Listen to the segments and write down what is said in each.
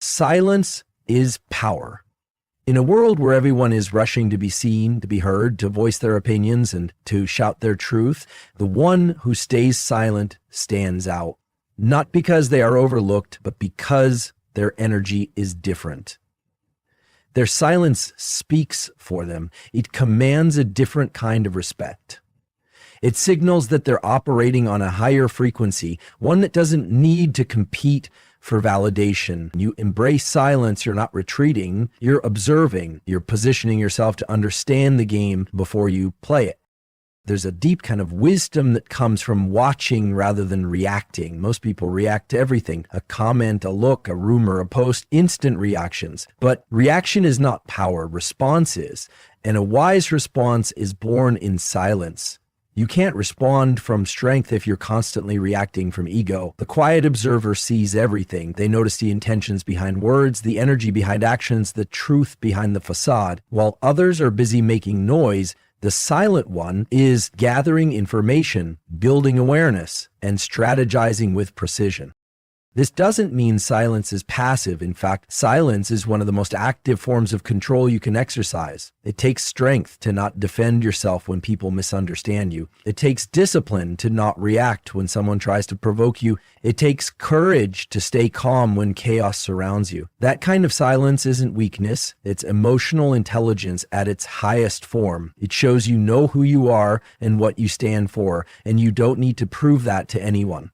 Silence is power. In a world where everyone is rushing to be seen, to be heard, to voice their opinions, and to shout their truth, the one who stays silent stands out. Not because they are overlooked, but because their energy is different. Their silence speaks for them. It commands a different kind of respect. It signals that they're operating on a higher frequency, one that doesn't need to compete for validation. You embrace silence, you're not retreating, you're observing, you're positioning yourself to understand the game before you play it. There's a deep kind of wisdom that comes from watching rather than reacting. Most people react to everything, a comment, a look, a rumor, a post, instant reactions. But reaction is not power, response is. And a wise response is born in silence. You can't respond from strength if you're constantly reacting from ego. The quiet observer sees everything. They notice the intentions behind words, the energy behind actions, the truth behind the facade. While others are busy making noise, the silent one is gathering information, building awareness, and strategizing with precision. This doesn't mean silence is passive. In fact, silence is one of the most active forms of control you can exercise. It takes strength to not defend yourself when people misunderstand you. It takes discipline to not react when someone tries to provoke you. It takes courage to stay calm when chaos surrounds you. That kind of silence isn't weakness. It's emotional intelligence at its highest form. It shows you know who you are and what you stand for, and you don't need to prove that to anyone.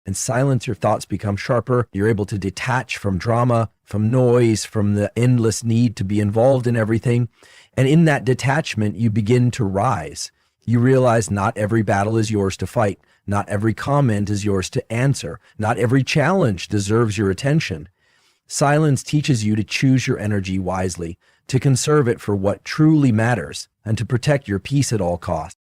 In silence, your thoughts become sharper. You're able to detach from drama, from noise, from the endless need to be involved in everything. And in that detachment, you begin to rise. You realize not every battle is yours to fight. Not every comment is yours to answer. Not every challenge deserves your attention. Silence teaches you to choose your energy wisely, to conserve it for what truly matters, and to protect your peace at all costs.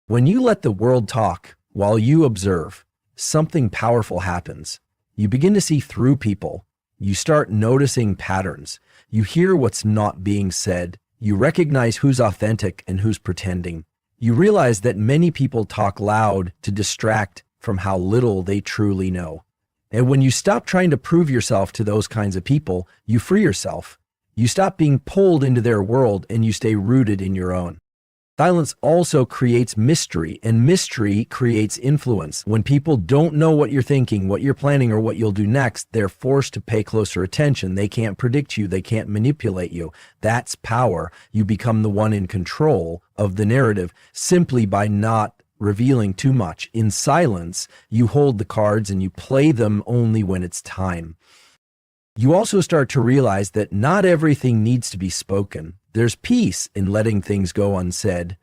When you let the world talk while you observe, something powerful happens. You begin to see through people. You start noticing patterns. You hear what's not being said. You recognize who's authentic and who's pretending. You realize that many people talk loud to distract from how little they truly know. And when you stop trying to prove yourself to those kinds of people, you free yourself. You stop being pulled into their world and you stay rooted in your own. Silence also creates mystery, and mystery creates influence. When people don't know what you're thinking, what you're planning, or what you'll do next, they're forced to pay closer attention. They can't predict you. They can't manipulate you. That's power. You become the one in control of the narrative simply by not revealing too much. In silence, you hold the cards and you play them only when it's time. You also start to realize that not everything needs to be spoken. There's peace in letting things go unsaid.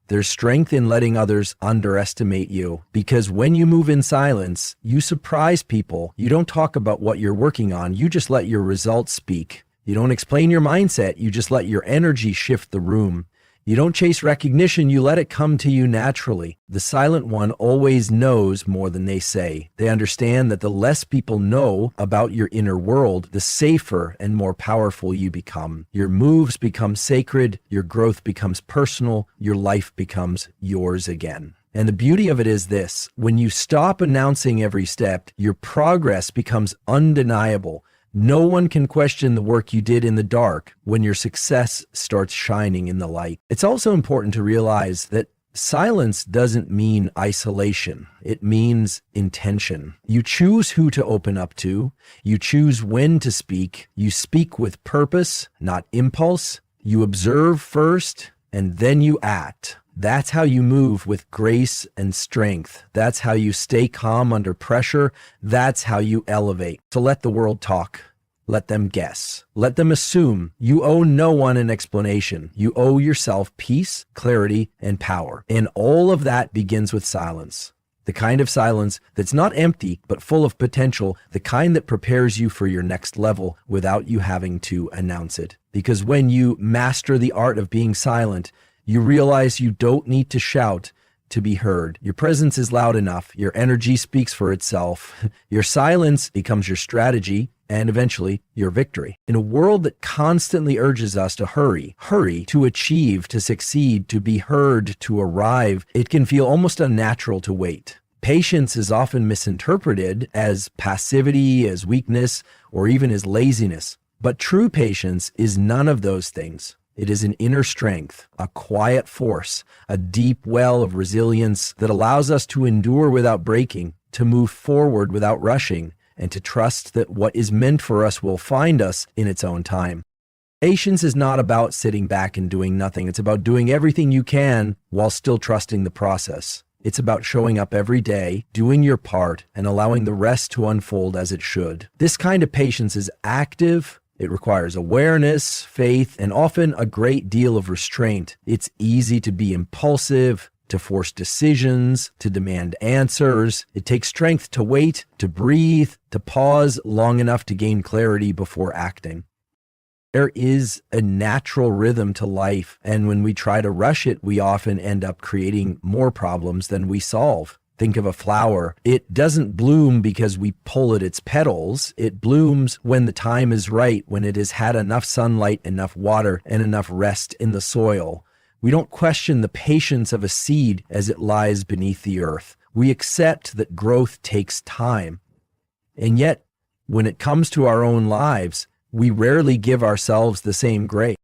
There's strength in letting others underestimate you, because when you move in silence, you surprise people. You don't talk about what you're working on. You just let your results speak. You don't explain your mindset. You just let your energy shift the room. You don't chase recognition, you let it come to you naturally. The silent one always knows more than they say. They understand that the less people know about your inner world, the safer and more powerful you become. Your moves become sacred, your growth becomes personal, your life becomes yours again. And the beauty of it is this: when you stop announcing every step, your progress becomes undeniable. No one can question the work you did in the dark when your success starts shining in the light. It's also important to realize that silence doesn't mean isolation. It means intention. You choose who to open up to. You choose when to speak. You speak with purpose, not impulse. You observe first, and then you act. That's how you move with grace and strength. That's how you stay calm under pressure. That's how you elevate. So let the world talk. Let them guess. Let them assume. You owe no one an explanation. You owe yourself peace, clarity, and power. And all of that begins with silence. The kind of silence that's not empty, but full of potential. The kind that prepares you for your next level without you having to announce it. Because when you master the art of being silent, you realize you don't need to shout to be heard. Your presence is loud enough. Your energy speaks for itself. Your silence becomes your strategy and eventually your victory. In a world that constantly urges us to hurry, to achieve, to succeed, to be heard, to arrive, it can feel almost unnatural to wait. Patience is often misinterpreted as passivity, as weakness, or even as laziness. But true patience is none of those things. It is an inner strength, a quiet force, a deep well of resilience that allows us to endure without breaking, to move forward without rushing, and to trust that what is meant for us will find us in its own time. Patience is not about sitting back and doing nothing. It's about doing everything you can while still trusting the process. It's about showing up every day, doing your part, and allowing the rest to unfold as it should. This kind of patience is active. It requires awareness, faith, and often a great deal of restraint. It's easy to be impulsive, to force decisions, to demand answers. It takes strength to wait, to breathe, to pause long enough to gain clarity before acting. There is a natural rhythm to life, and when we try to rush it, we often end up creating more problems than we solve. Think of a flower. It doesn't bloom because we pull at its petals. It blooms when the time is right, when it has had enough sunlight, enough water, and enough rest in the soil. We don't question the patience of a seed as it lies beneath the earth. We accept that growth takes time. And yet, when it comes to our own lives, we rarely give ourselves the same grace.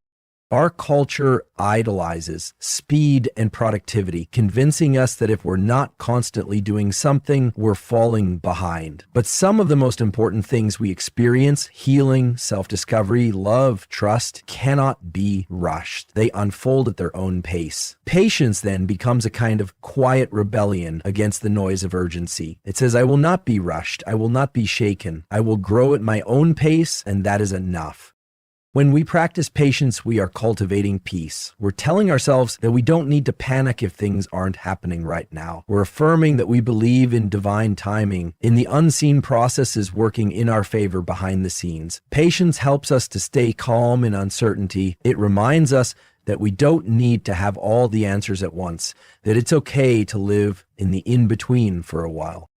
Our culture idolizes speed and productivity, convincing us that if we're not constantly doing something, we're falling behind. But some of the most important things we experience, healing, self-discovery, love, trust, cannot be rushed. They unfold at their own pace. Patience then becomes a kind of quiet rebellion against the noise of urgency. It says, I will not be rushed. I will not be shaken. I will grow at my own pace, and that is enough. When we practice patience, we are cultivating peace. We're telling ourselves that we don't need to panic if things aren't happening right now. We're affirming that we believe in divine timing, in the unseen processes working in our favor behind the scenes. Patience helps us to stay calm in uncertainty. It reminds us that we don't need to have all the answers at once, that it's okay to live in the in-between for a while.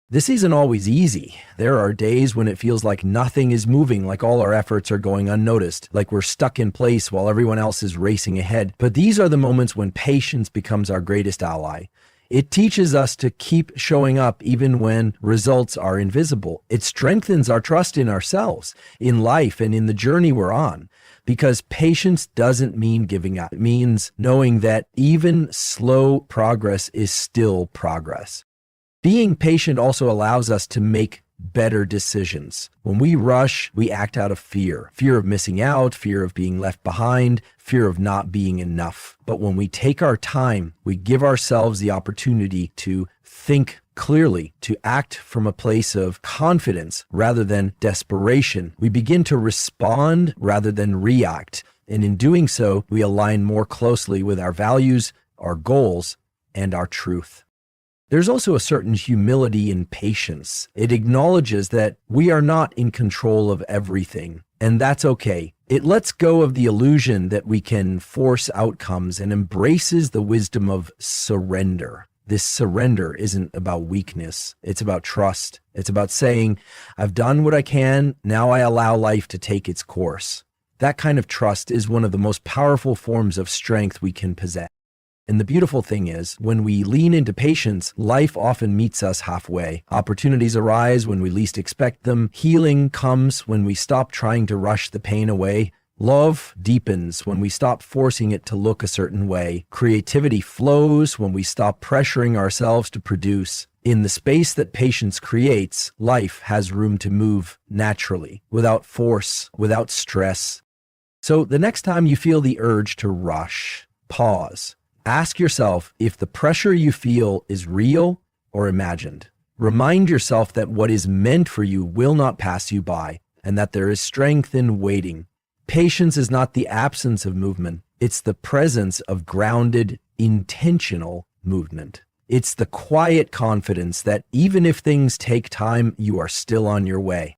This isn't always easy. There are days when it feels like nothing is moving, like all our efforts are going unnoticed, like we're stuck in place while everyone else is racing ahead. But these are the moments when patience becomes our greatest ally. It teaches us to keep showing up even when results are invisible. It strengthens our trust in ourselves, in life, and in the journey we're on. Because patience doesn't mean giving up. It means knowing that even slow progress is still progress. Being patient also allows us to make better decisions. When we rush, we act out of fear of missing out, fear of being left behind, fear of not being enough. But when we take our time, we give ourselves the opportunity to think clearly, to act from a place of confidence rather than desperation. We begin to respond rather than react. And in doing so, we align more closely with our values, our goals, and our truth. There's also a certain humility in patience. It acknowledges that we are not in control of everything, and that's okay. It lets go of the illusion that we can force outcomes and embraces the wisdom of surrender. This surrender isn't about weakness. It's about trust. It's about saying, I've done what I can. Now I allow life to take its course. That kind of trust is one of the most powerful forms of strength we can possess. And the beautiful thing is, when we lean into patience, life often meets us halfway. Opportunities arise when we least expect them. Healing comes when we stop trying to rush the pain away. Love deepens when we stop forcing it to look a certain way. Creativity flows when we stop pressuring ourselves to produce. In the space that patience creates, life has room to move naturally, without force, without stress. So the next time you feel the urge to rush, pause. Ask yourself if the pressure you feel is real or imagined. Remind yourself that what is meant for you will not pass you by, and that there is strength in waiting. Patience is not the absence of movement. It's the presence of grounded, intentional movement. It's the quiet confidence that even if things take time, you are still on your way.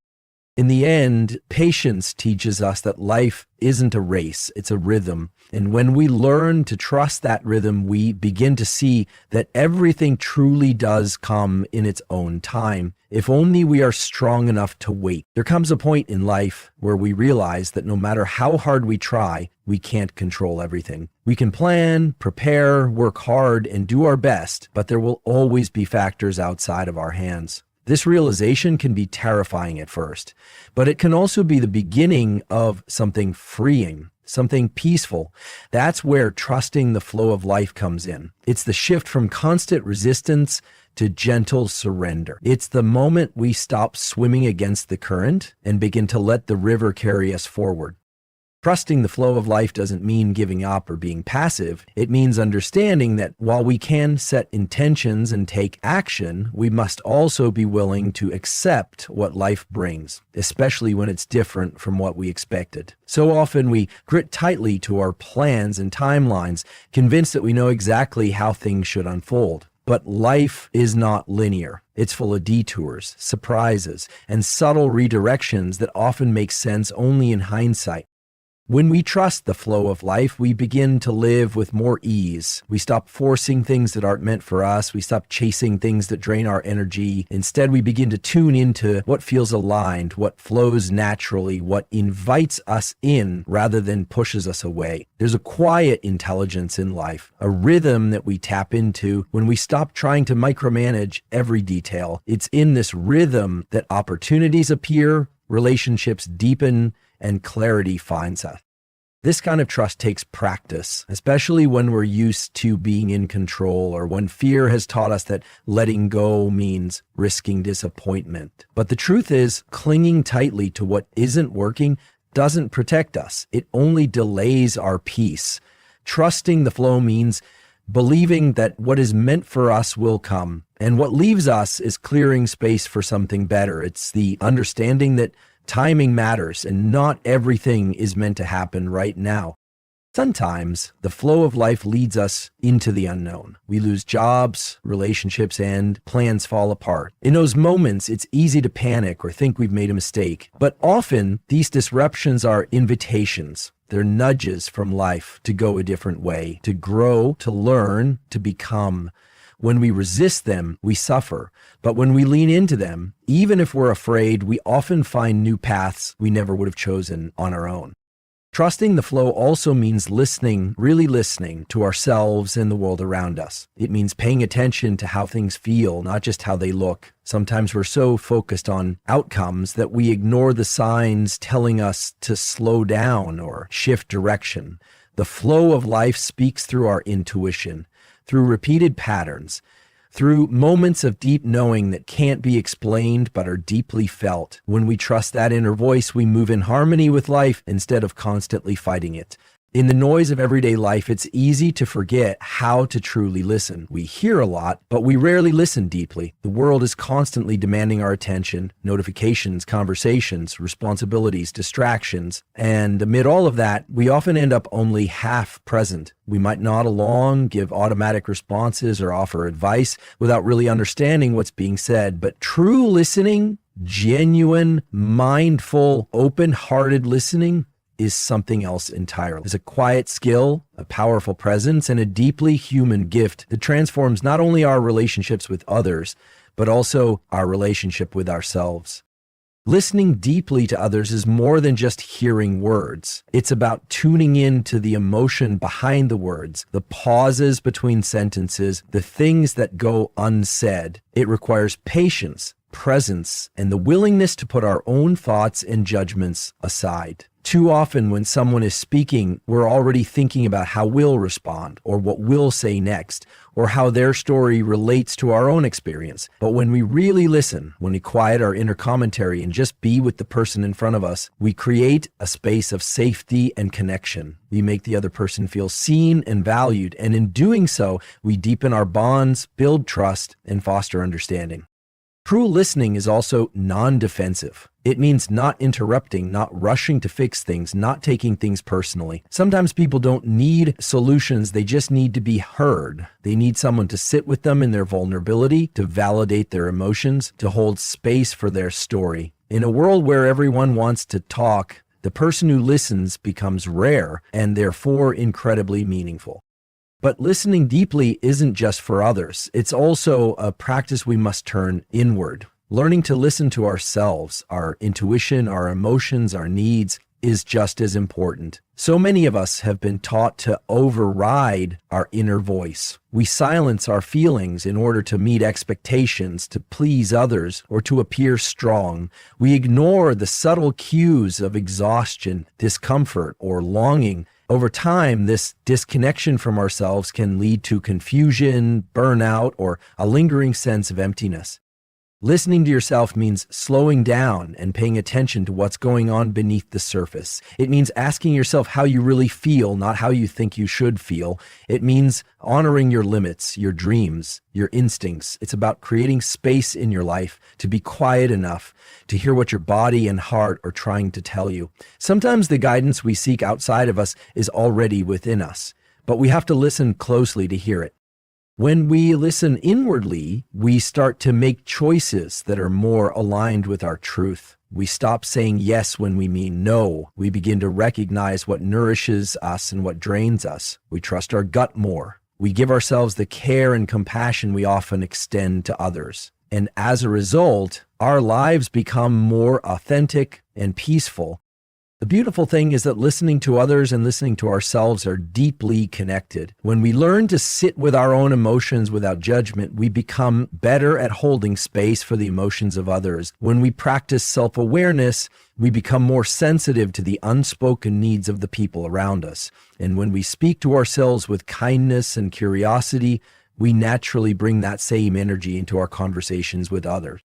In the end, patience teaches us that life isn't a race, it's a rhythm. And when we learn to trust that rhythm, we begin to see that everything truly does come in its own time, if only we are strong enough to wait. There comes a point in life where we realize that no matter how hard we try, we can't control everything. We can plan, prepare, work hard, and do our best, but there will always be factors outside of our hands. This realization can be terrifying at first, but it can also be the beginning of something freeing, something peaceful. That's where trusting the flow of life comes in. It's the shift from constant resistance to gentle surrender. It's the moment we stop swimming against the current and begin to let the river carry us forward. Trusting the flow of life doesn't mean giving up or being passive. It means understanding that while we can set intentions and take action, we must also be willing to accept what life brings, especially when it's different from what we expected. So often we grit tightly to our plans and timelines, convinced that we know exactly how things should unfold. But life is not linear. It's full of detours, surprises, and subtle redirections that often make sense only in hindsight. When we trust the flow of life, we begin to live with more ease. We stop forcing things that aren't meant for us. We stop chasing things that drain our energy. Instead, we begin to tune into what feels aligned, what flows naturally, what invites us in rather than pushes us away. There's a quiet intelligence in life, a rhythm that we tap into when we stop trying to micromanage every detail. It's in this rhythm that opportunities appear, relationships deepen, and clarity finds us. This kind of trust takes practice, especially when we're used to being in control or when fear has taught us that letting go means risking disappointment. But the truth is, clinging tightly to what isn't working doesn't protect us. It only delays our peace. Trusting the flow means believing that what is meant for us will come, and what leaves us is clearing space for something better. It's the understanding that timing matters, and not everything is meant to happen right now. Sometimes the flow of life leads us into the unknown. We lose jobs, relationships end, plans fall apart. In those moments, it's easy to panic or think we've made a mistake. But often, these disruptions are invitations. They're nudges from life to go a different way, to grow, to learn, to become. When we resist them, we suffer. But when we lean into them, even if we're afraid, we often find new paths we never would have chosen on our own. Trusting the flow also means listening, really listening to ourselves and the world around us. It means paying attention to how things feel, not just how they look. Sometimes we're so focused on outcomes that we ignore the signs telling us to slow down or shift direction. The flow of life speaks through our intuition, through repeated patterns, through moments of deep knowing that can't be explained but are deeply felt. When we trust that inner voice, we move in harmony with life instead of constantly fighting it. In the noise of everyday life, it's easy to forget how to truly listen. We hear a lot, but we rarely listen deeply. The world is constantly demanding our attention, notifications, conversations, responsibilities, distractions. And amid all of that, we often end up only half present. We might nod along, give automatic responses, or offer advice without really understanding what's being said. But true listening, genuine, mindful, open-hearted listening, is something else entirely. It's a quiet skill, a powerful presence, and a deeply human gift that transforms not only our relationships with others, but also our relationship with ourselves. Listening deeply to others is more than just hearing words. It's about tuning in to the emotion behind the words, the pauses between sentences, the things that go unsaid. It requires patience, presence, and the willingness to put our own thoughts and judgments aside. Too often when someone is speaking, we're already thinking about how we'll respond or what we'll say next or how their story relates to our own experience. But when we really listen, when we quiet our inner commentary and just be with the person in front of us, we create a space of safety and connection. We make the other person feel seen and valued, and in doing so, we deepen our bonds, build trust, and foster understanding. True listening is also non-defensive. It means not interrupting, not rushing to fix things, not taking things personally. Sometimes people don't need solutions, they just need to be heard. They need someone to sit with them in their vulnerability, to validate their emotions, to hold space for their story. In a world where everyone wants to talk, the person who listens becomes rare and therefore incredibly meaningful. But listening deeply isn't just for others. It's also a practice we must turn inward. Learning to listen to ourselves, our intuition, our emotions, our needs is just as important. So many of us have been taught to override our inner voice. We silence our feelings in order to meet expectations, to please others, or to appear strong. We ignore the subtle cues of exhaustion, discomfort, or longing. Over time, this disconnection from ourselves can lead to confusion, burnout, or a lingering sense of emptiness. Listening to yourself means slowing down and paying attention to what's going on beneath the surface. It means asking yourself how you really feel, not how you think you should feel. It means honoring your limits, your dreams, your instincts. It's about creating space in your life to be quiet enough to hear what your body and heart are trying to tell you. Sometimes the guidance we seek outside of us is already within us, but we have to listen closely to hear it. When we listen inwardly, we start to make choices that are more aligned with our truth. We stop saying yes when we mean no. We begin to recognize what nourishes us and what drains us. We trust our gut more. We give ourselves the care and compassion we often extend to others. And as a result, our lives become more authentic and peaceful. The beautiful thing is that listening to others and listening to ourselves are deeply connected. When we learn to sit with our own emotions without judgment, we become better at holding space for the emotions of others. When we practice self-awareness, we become more sensitive to the unspoken needs of the people around us. And when we speak to ourselves with kindness and curiosity, we naturally bring that same energy into our conversations with others.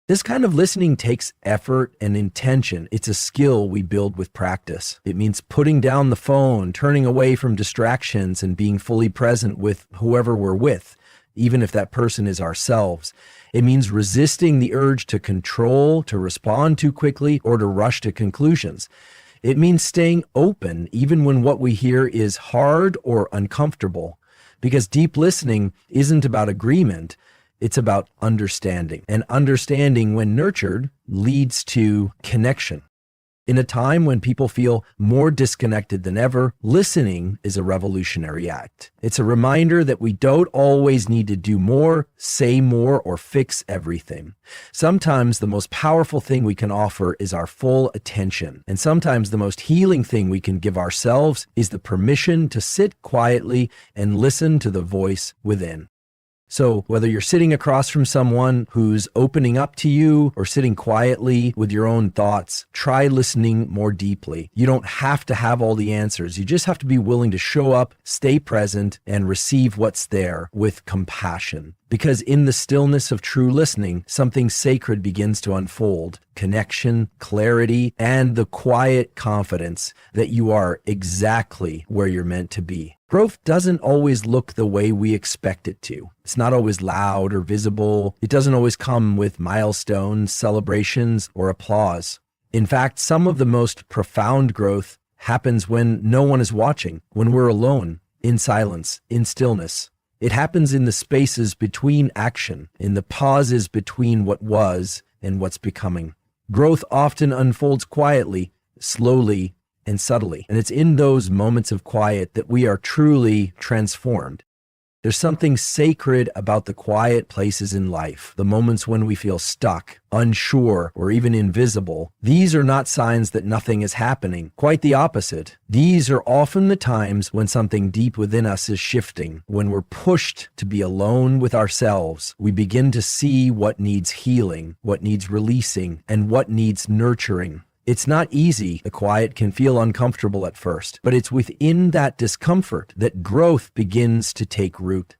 This kind of listening takes effort and intention. It's a skill we build with practice. It means putting down the phone, turning away from distractions, and being fully present with whoever we're with, even if that person is ourselves. It means resisting the urge to control, to respond too quickly, or to rush to conclusions. It means staying open, even when what we hear is hard or uncomfortable, because deep listening isn't about agreement. It's about understanding, and understanding, when nurtured, leads to connection. In a time when people feel more disconnected than ever, listening is a revolutionary act. It's a reminder that we don't always need to do more, say more, or fix everything. Sometimes the most powerful thing we can offer is our full attention. And sometimes the most healing thing we can give ourselves is the permission to sit quietly and listen to the voice within. So whether you're sitting across from someone who's opening up to you or sitting quietly with your own thoughts, try listening more deeply. You don't have to have all the answers. You just have to be willing to show up, stay present, and receive what's there with compassion. Because in the stillness of true listening, something sacred begins to unfold. Connection, clarity, and the quiet confidence that you are exactly where you're meant to be. Growth doesn't always look the way we expect it to. It's not always loud or visible. It doesn't always come with milestones, celebrations, or applause. In fact, some of the most profound growth happens when no one is watching, when we're alone, in silence, in stillness. It happens in the spaces between action, in the pauses between what was and what's becoming. Growth often unfolds quietly, slowly, and subtly. And it's in those moments of quiet that we are truly transformed. There's something sacred about the quiet places in life, the moments when we feel stuck, unsure, or even invisible. These are not signs that nothing is happening. Quite the opposite. These are often the times when something deep within us is shifting. When we're pushed to be alone with ourselves, we begin to see what needs healing, what needs releasing, and what needs nurturing. It's not easy. The quiet can feel uncomfortable at first, but it's within that discomfort that growth begins to take root.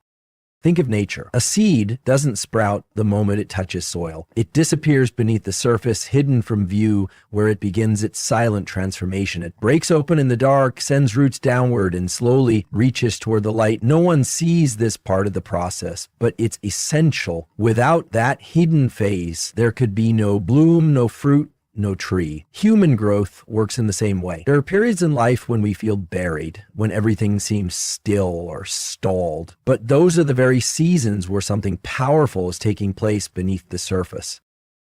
Think of nature. A seed doesn't sprout the moment it touches soil. It disappears beneath the surface, hidden from view, where it begins its silent transformation. It breaks open in the dark, sends roots downward, and slowly reaches toward the light. No one sees this part of the process, but it's essential. Without that hidden phase, there could be no bloom, no fruit, no tree. Human growth works in the same way. There are periods in life when we feel buried, when everything seems still or stalled. But those are the very seasons where something powerful is taking place beneath the surface.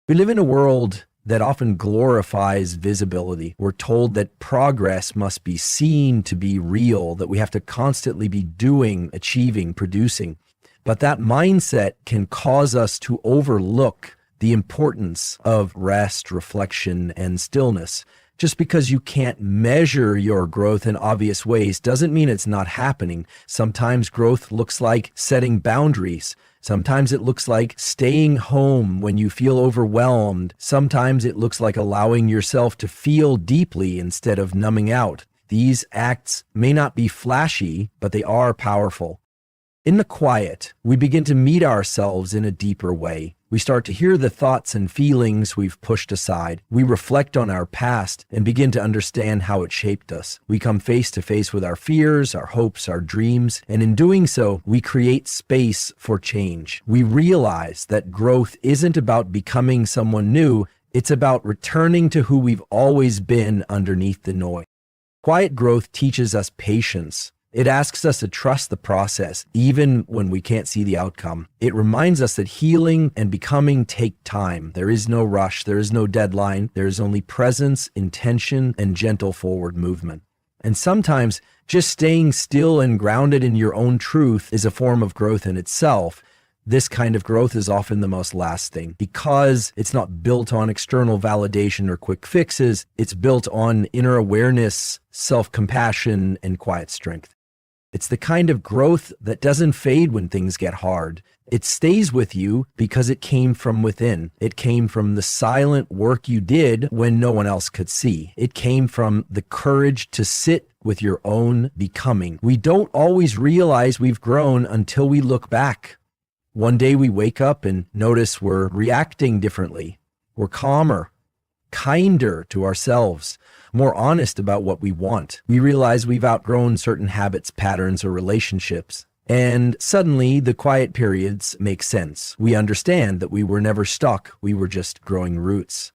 We live in a world that often glorifies visibility. We're told that progress must be seen to be real, that we have to constantly be doing, achieving, producing. But that mindset can cause us to overlook the importance of rest, reflection, and stillness. Just because you can't measure your growth in obvious ways doesn't mean it's not happening. Sometimes growth looks like setting boundaries. Sometimes it looks like staying home when you feel overwhelmed. Sometimes it looks like allowing yourself to feel deeply instead of numbing out. These acts may not be flashy, but they are powerful. In the quiet, we begin to meet ourselves in a deeper way. We start to hear the thoughts and feelings we've pushed aside. We reflect on our past and begin to understand how it shaped us. We come face to face with our fears, our hopes, our dreams, and in doing so, we create space for change. We realize that growth isn't about becoming someone new, it's about returning to who we've always been underneath the noise. Quiet growth teaches us patience. It asks us to trust the process, even when we can't see the outcome. It reminds us that healing and becoming take time. There is no rush. There is no deadline. There is only presence, intention, and gentle forward movement. And sometimes just staying still and grounded in your own truth is a form of growth in itself. This kind of growth is often the most lasting because it's not built on external validation or quick fixes. It's built on inner awareness, self-compassion, and quiet strength. It's the kind of growth that doesn't fade when things get hard. It stays with you because it came from within. It came from the silent work you did when no one else could see. It came from the courage to sit with your own becoming. We don't always realize we've grown until we look back. One day we wake up and notice we're reacting differently. We're calmer, kinder to ourselves, more honest about what we want. We realize we've outgrown certain habits, patterns, or relationships. And suddenly the quiet periods make sense. We understand that we were never stuck. We were just growing roots.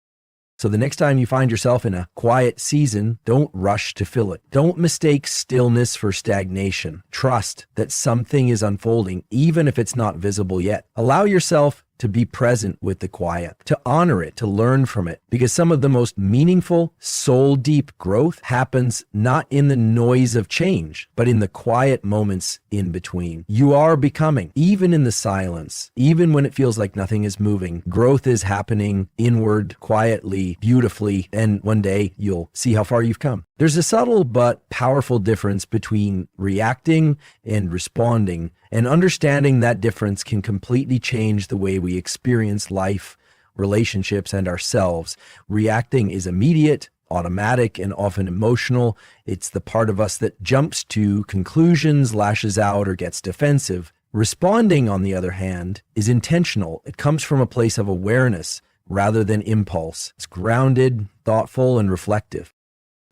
So the next time you find yourself in a quiet season, don't rush to fill it. Don't mistake stillness for stagnation. Trust that something is unfolding, even if it's not visible yet. Allow yourself to be present with the quiet, to honor it, to learn from it, because some of the most meaningful, soul-deep growth happens not in the noise of change, but in the quiet moments in between. You are becoming, even in the silence, even when it feels like nothing is moving. Growth is happening inward, quietly, beautifully, and one day you'll see how far you've come. There's a subtle but powerful difference between reacting and responding, and understanding that difference can completely change the way we experience life, relationships, and ourselves. Reacting is immediate, automatic, and often emotional. It's the part of us that jumps to conclusions, lashes out, or gets defensive. Responding, on the other hand, is intentional. It comes from a place of awareness rather than impulse. It's grounded, thoughtful, and reflective.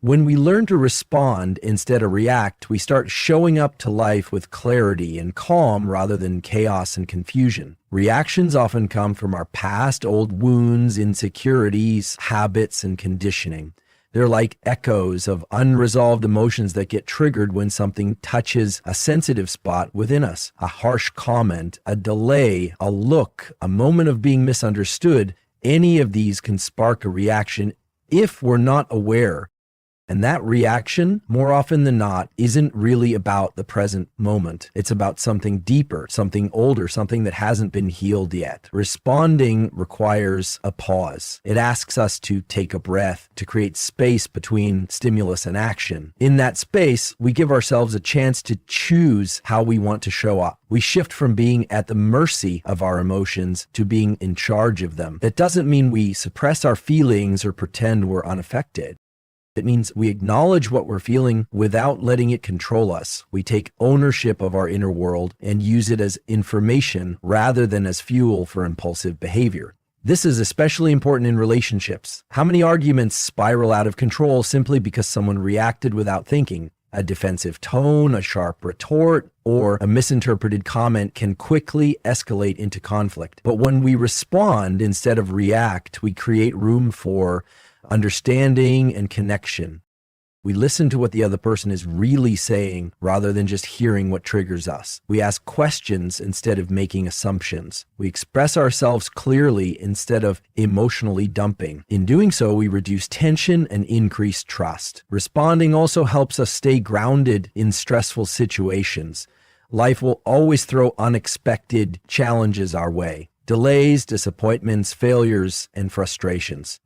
When we learn to respond instead of react, we start showing up to life with clarity and calm rather than chaos and confusion. Reactions often come from our past, old wounds, insecurities, habits, and conditioning. They're like echoes of unresolved emotions that get triggered when something touches a sensitive spot within us. A harsh comment, a delay, a look, a moment of being misunderstood, any of these can spark a reaction if we're not aware. And that reaction, more often than not, isn't really about the present moment. It's about something deeper, something older, something that hasn't been healed yet. Responding requires a pause. It asks us to take a breath, to create space between stimulus and action. In that space, we give ourselves a chance to choose how we want to show up. We shift from being at the mercy of our emotions to being in charge of them. That doesn't mean we suppress our feelings or pretend we're unaffected. It means we acknowledge what we're feeling without letting it control us. We take ownership of our inner world and use it as information rather than as fuel for impulsive behavior. This is especially important in relationships. How many arguments spiral out of control simply because someone reacted without thinking? A defensive tone, a sharp retort, or a misinterpreted comment can quickly escalate into conflict. But when we respond instead of react, we create room for understanding and connection. We listen to what the other person is really saying rather than just hearing what triggers us. We ask questions instead of making assumptions. We express ourselves clearly instead of emotionally dumping. In doing so, we reduce tension and increase trust. Responding also helps us stay grounded in stressful situations. Life will always throw unexpected challenges our way. Delays, disappointments, failures, and frustrations.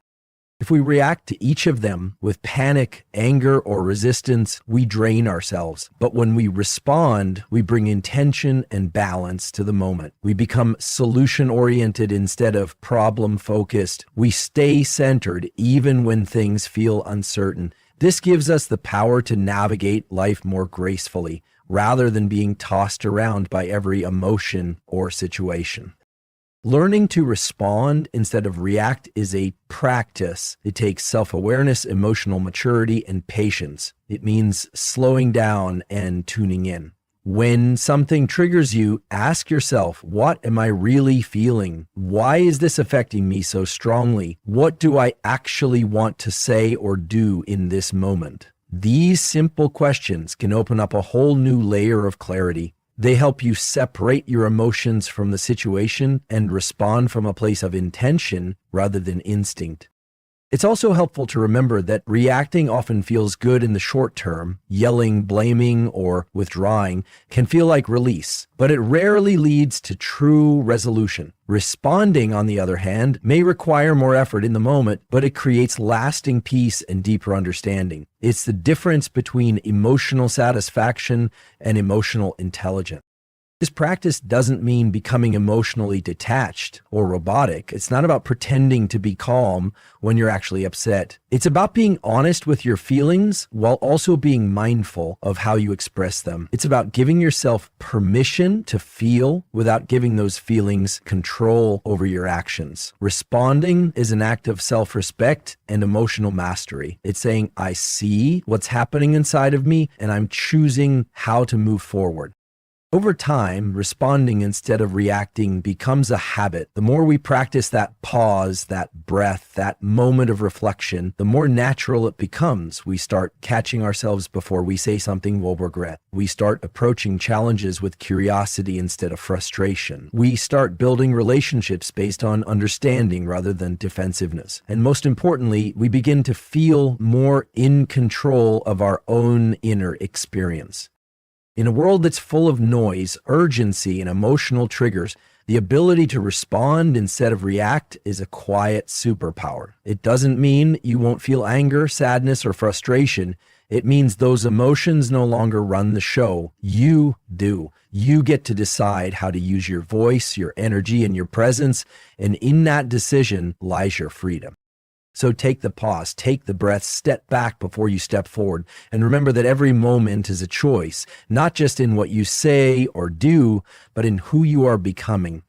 If we react to each of them with panic, anger, or resistance, we drain ourselves. But when we respond, we bring intention and balance to the moment. We become solution-oriented instead of problem-focused. We stay centered even when things feel uncertain. This gives us the power to navigate life more gracefully, rather than being tossed around by every emotion or situation. Learning to respond instead of react is a practice. It takes self-awareness, emotional maturity, and patience. It means slowing down and tuning in. When something triggers you, ask yourself, what am I really feeling? Why is this affecting me so strongly? What do I actually want to say or do in this moment? These simple questions can open up a whole new layer of clarity. They help you separate your emotions from the situation and respond from a place of intention rather than instinct. It's also helpful to remember that reacting often feels good in the short term. Yelling, blaming, or withdrawing can feel like release, but it rarely leads to true resolution. Responding, on the other hand, may require more effort in the moment, but it creates lasting peace and deeper understanding. It's the difference between emotional satisfaction and emotional intelligence. This practice doesn't mean becoming emotionally detached or robotic. It's not about pretending to be calm when you're actually upset. It's about being honest with your feelings while also being mindful of how you express them. It's about giving yourself permission to feel without giving those feelings control over your actions. Responding is an act of self-respect and emotional mastery. It's saying, I see what's happening inside of me and I'm choosing how to move forward. Over time, responding instead of reacting becomes a habit. The more we practice that pause, that breath, that moment of reflection, the more natural it becomes. We start catching ourselves before we say something we'll regret. We start approaching challenges with curiosity instead of frustration. We start building relationships based on understanding rather than defensiveness. And most importantly, we begin to feel more in control of our own inner experience. In a world that's full of noise, urgency, and emotional triggers, the ability to respond instead of react is a quiet superpower. It doesn't mean you won't feel anger, sadness, or frustration. It means those emotions no longer run the show. You do. You get to decide how to use your voice, your energy, and your presence, and in that decision lies your freedom. So take the pause, take the breath, step back before you step forward, and remember that every moment is a choice, not just in what you say or do, but in who you are becoming.